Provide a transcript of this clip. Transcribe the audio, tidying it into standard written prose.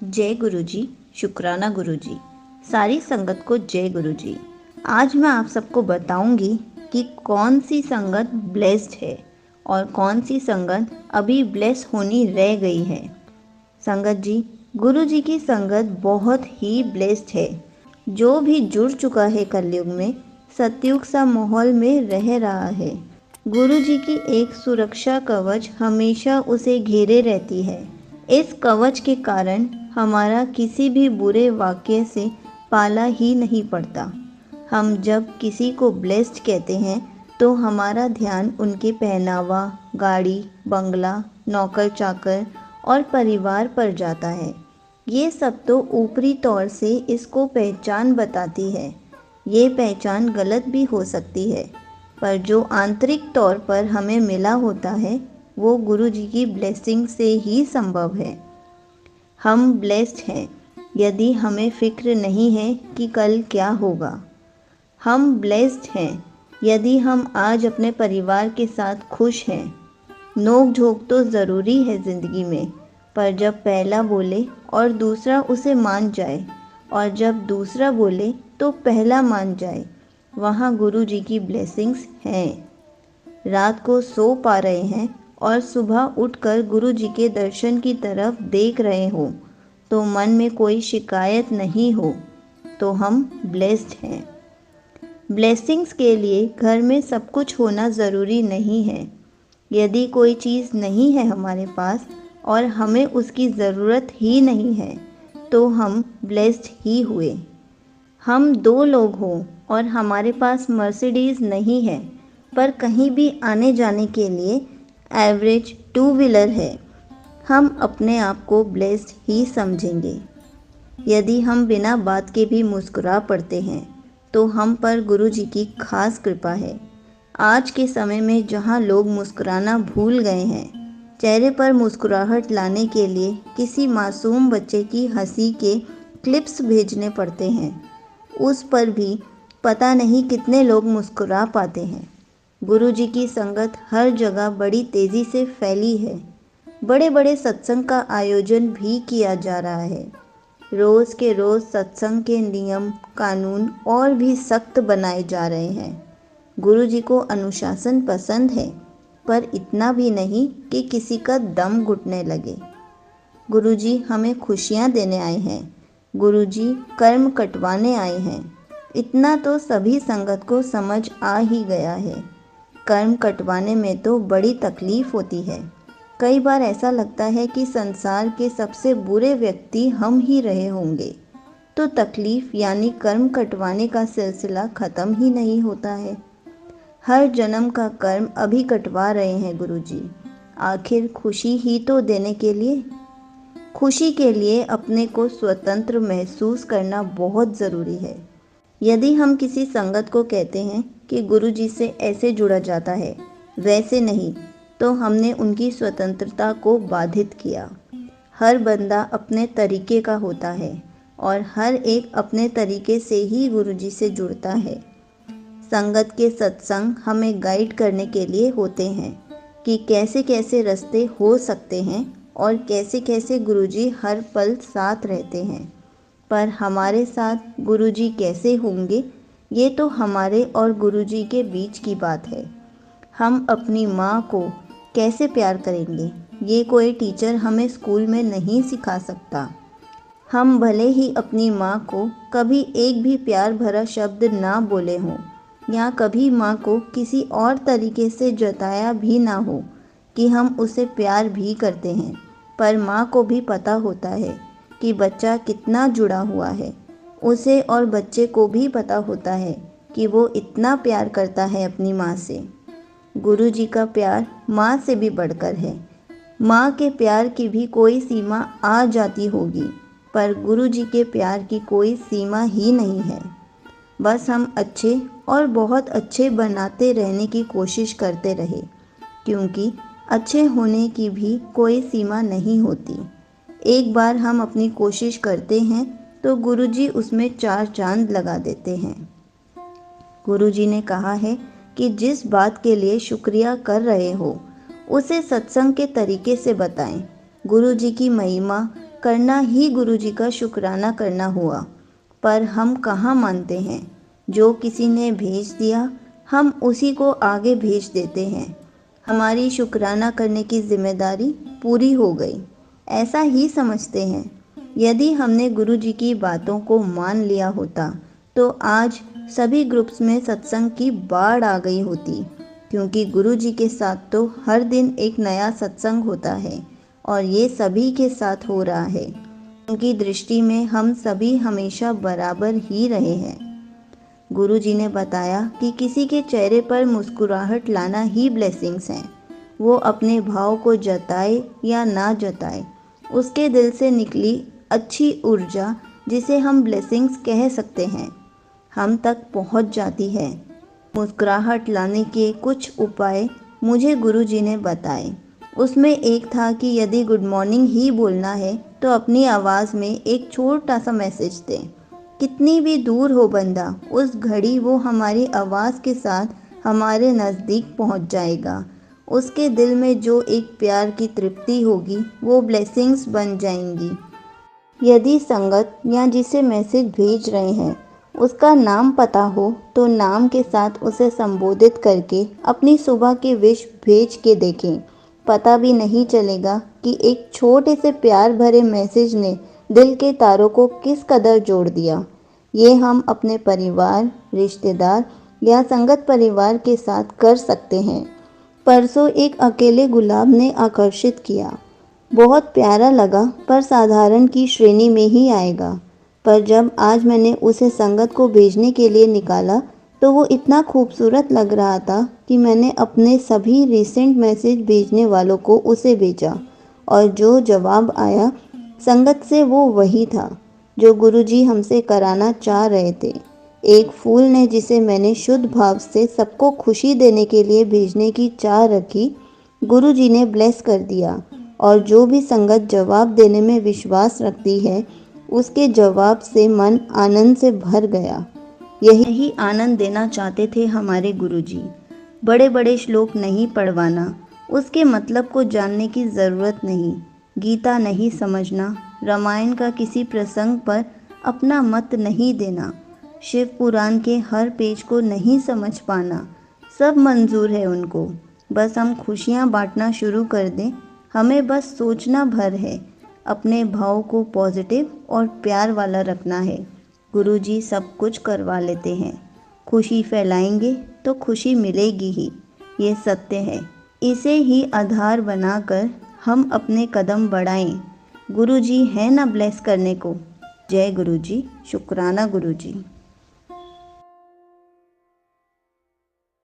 जय गुरु जी। शुक्राना गुरु जी। सारी संगत को जय गुरु जी। आज मैं आप सबको बताऊंगी कि कौन सी संगत ब्लेस्ड है और कौन सी संगत अभी ब्लेस होनी रह गई है। संगत जी, गुरु जी की संगत बहुत ही ब्लेस्ड है। जो भी जुड़ चुका है कलयुग में, सतयुग सा माहौल में रह रहा है। गुरु जी की एक सुरक्षा कवच हमेशा उसे घेरे रहती है। इस कवच के कारण हमारा किसी भी बुरे वाक्य से पाला ही नहीं पड़ता। हम जब किसी को ब्लेस्ड कहते हैं तो हमारा ध्यान उनके पहनावा, गाड़ी, बंगला, नौकर चाकर और परिवार पर जाता है। ये सब तो ऊपरी तौर से इसको पहचान बताती है। ये पहचान गलत भी हो सकती है, पर जो आंतरिक तौर पर हमें मिला होता है वो गुरु जी की ब्लेसिंग से ही संभव है। हम ब्लेस्ड हैं यदि हमें फिक्र नहीं है कि कल क्या होगा। हम ब्लेस्ड हैं यदि हम आज अपने परिवार के साथ खुश हैं। नोक झोंक तो ज़रूरी है ज़िंदगी में, पर जब पहला बोले और दूसरा उसे मान जाए और जब दूसरा बोले तो पहला मान जाए, वहाँ गुरु जी की ब्लेसिंग्स हैं। रात को सो पा रहे हैं और सुबह उठकर गुरु जी के दर्शन की तरफ देख रहे हो तो मन में कोई शिकायत नहीं हो तो हम ब्लेस्ड हैं। ब्लेसिंग्स के लिए घर में सब कुछ होना ज़रूरी नहीं है। यदि कोई चीज़ नहीं है हमारे पास और हमें उसकी ज़रूरत ही नहीं है तो हम ब्लेस्ड ही हुए। हम दो लोग हों और हमारे पास मर्सिडीज़ नहीं है, पर कहीं भी आने जाने के लिए एवरेज टू व्हीलर है, हम अपने आप को ब्लेस्ड ही समझेंगे। यदि हम बिना बात के भी मुस्कुरा पड़ते हैं तो हम पर गुरु जी की खास कृपा है। आज के समय में जहाँ लोग मुस्कुराना भूल गए हैं, चेहरे पर मुस्कुराहट लाने के लिए किसी मासूम बच्चे की हंसी के क्लिप्स भेजने पड़ते हैं, उस पर भी पता नहीं कितने लोग मुस्कुरा पाते हैं। गुरु जी की संगत हर जगह बड़ी तेज़ी से फैली है। बड़े बड़े सत्संग का आयोजन भी किया जा रहा है। रोज़ के रोज़ सत्संग के नियम कानून और भी सख्त बनाए जा रहे हैं। गुरु जी को अनुशासन पसंद है, पर इतना भी नहीं कि किसी का दम घुटने लगे। गुरु जी हमें खुशियाँ देने आए हैं। गुरु जी कर्म कटवाने आए हैं। इतना तो सभी संगत को समझ आ ही गया है। कर्म कटवाने में तो बड़ी तकलीफ होती है। कई बार ऐसा लगता है कि संसार के सबसे बुरे व्यक्ति हम ही रहे होंगे, तो तकलीफ यानी कर्म कटवाने का सिलसिला ख़त्म ही नहीं होता है। हर जन्म का कर्म अभी कटवा रहे हैं गुरु जी। आखिर खुशी ही तो देने के लिए। खुशी के लिए अपने को स्वतंत्र महसूस करना बहुत ज़रूरी है। यदि हम किसी संगत को कहते हैं कि गुरु जी से ऐसे जुड़ा जाता है, वैसे नहीं, तो हमने उनकी स्वतंत्रता को बाधित किया। हर बंदा अपने तरीके का होता है और हर एक अपने तरीके से ही गुरु जी से जुड़ता है। संगत के सत्संग हमें गाइड करने के लिए होते हैं कि कैसे कैसे रास्ते हो सकते हैं और कैसे कैसे गुरुजी हर पल साथ रहते हैं। पर हमारे साथ गुरुजी कैसे होंगे, ये तो हमारे और गुरुजी के बीच की बात है। हम अपनी माँ को कैसे प्यार करेंगे, ये कोई टीचर हमें स्कूल में नहीं सिखा सकता। हम भले ही अपनी माँ को कभी एक भी प्यार भरा शब्द ना बोले हों या कभी माँ को किसी और तरीके से जताया भी ना हो कि हम उसे प्यार भी करते हैं, पर माँ को भी पता होता है कि बच्चा कितना जुड़ा हुआ है। उसे और बच्चे को भी पता होता है कि वो इतना प्यार करता है अपनी माँ से। गुरु जी का प्यार माँ से भी बढ़कर है। माँ के प्यार की भी कोई सीमा आ जाती होगी, पर गुरु जी के प्यार की कोई सीमा ही नहीं है। बस हम अच्छे और बहुत अच्छे बनाते रहने की कोशिश करते रहे, क्योंकि अच्छे होने की भी कोई सीमा नहीं होती। एक बार हम अपनी कोशिश करते हैं तो गुरुजी उसमें 4 चांद लगा देते हैं। गुरुजी ने कहा है कि जिस बात के लिए शुक्रिया कर रहे हो उसे सत्संग के तरीके से बताएं। गुरुजी की महिमा करना ही गुरुजी का शुक्राना करना हुआ। पर हम कहाँ मानते हैं। जो किसी ने भेज दिया हम उसी को आगे भेज देते हैं। हमारी शुक्राना करने की जिम्मेदारी पूरी हो गई, ऐसा ही समझते हैं। यदि हमने गुरुजी की बातों को मान लिया होता तो आज सभी ग्रुप्स में सत्संग की बाढ़ आ गई होती, क्योंकि गुरुजी के साथ तो हर दिन एक नया सत्संग होता है और ये सभी के साथ हो रहा है। उनकी दृष्टि में हम सभी हमेशा बराबर ही रहे हैं। गुरुजी ने बताया कि किसी के चेहरे पर मुस्कुराहट लाना ही ब्लेसिंग्स हैं। वो अपने भाव को जताए या ना जताए, उसके दिल से निकली अच्छी ऊर्जा, जिसे हम ब्लेसिंग्स कह सकते हैं, हम तक पहुंच जाती है। मुस्कुराहट लाने के कुछ उपाय मुझे गुरुजी ने बताए। उसमें एक था कि यदि गुड मॉर्निंग ही बोलना है तो अपनी आवाज़ में एक छोटा सा मैसेज दें। कितनी भी दूर हो बंदा, उस घड़ी वो हमारी आवाज़ के साथ हमारे नज़दीक पहुंच जाएगा। उसके दिल में जो एक प्यार की तृप्ति होगी वो ब्लेसिंग्स बन जाएंगी। यदि संगत या जिसे मैसेज भेज रहे हैं उसका नाम पता हो तो नाम के साथ उसे संबोधित करके अपनी सुबह की विश भेज के देखें। पता भी नहीं चलेगा कि एक छोटे से प्यार भरे मैसेज ने दिल के तारों को किस कदर जोड़ दिया। ये हम अपने परिवार, रिश्तेदार या संगत परिवार के साथ कर सकते हैं। परसों एक अकेले गुलाब ने आकर्षित किया। बहुत प्यारा लगा, पर साधारण की श्रेणी में ही आएगा। पर जब आज मैंने उसे संगत को भेजने के लिए निकाला तो वो इतना खूबसूरत लग रहा था कि मैंने अपने सभी रिसेंट मैसेज भेजने वालों को उसे भेजा और जो जवाब आया संगत से वो वही था जो गुरुजी हमसे कराना चाह रहे थे। एक फूल ने जिसे मैंने शुद्ध भाव से सबको खुशी देने के लिए भेजने की चाह रखी, गुरुजी ने ब्लेस कर दिया। और जो भी संगत जवाब देने में विश्वास रखती है उसके जवाब से मन आनंद से भर गया। यही आनंद देना चाहते थे हमारे गुरुजी। बड़े बड़े श्लोक नहीं पढ़वाना, उसके मतलब को जानने की ज़रूरत नहीं। गीता नहीं समझना, रामायण का किसी प्रसंग पर अपना मत नहीं देना, शिव पुराण के हर पेज को नहीं समझ पाना, सब मंजूर है उनको। बस हम खुशियाँ बांटना शुरू कर दें। हमें बस सोचना भर है, अपने भाव को पॉजिटिव और प्यार वाला रखना है। गुरुजी सब कुछ करवा लेते हैं। खुशी फैलाएंगे तो खुशी मिलेगी ही, ये सत्य है। इसे ही आधार बनाकर हम अपने कदम बढ़ाएं। गुरुजी है ना ब्लेस करने को। जय गुरुजी, शुक्राना गुरुजी।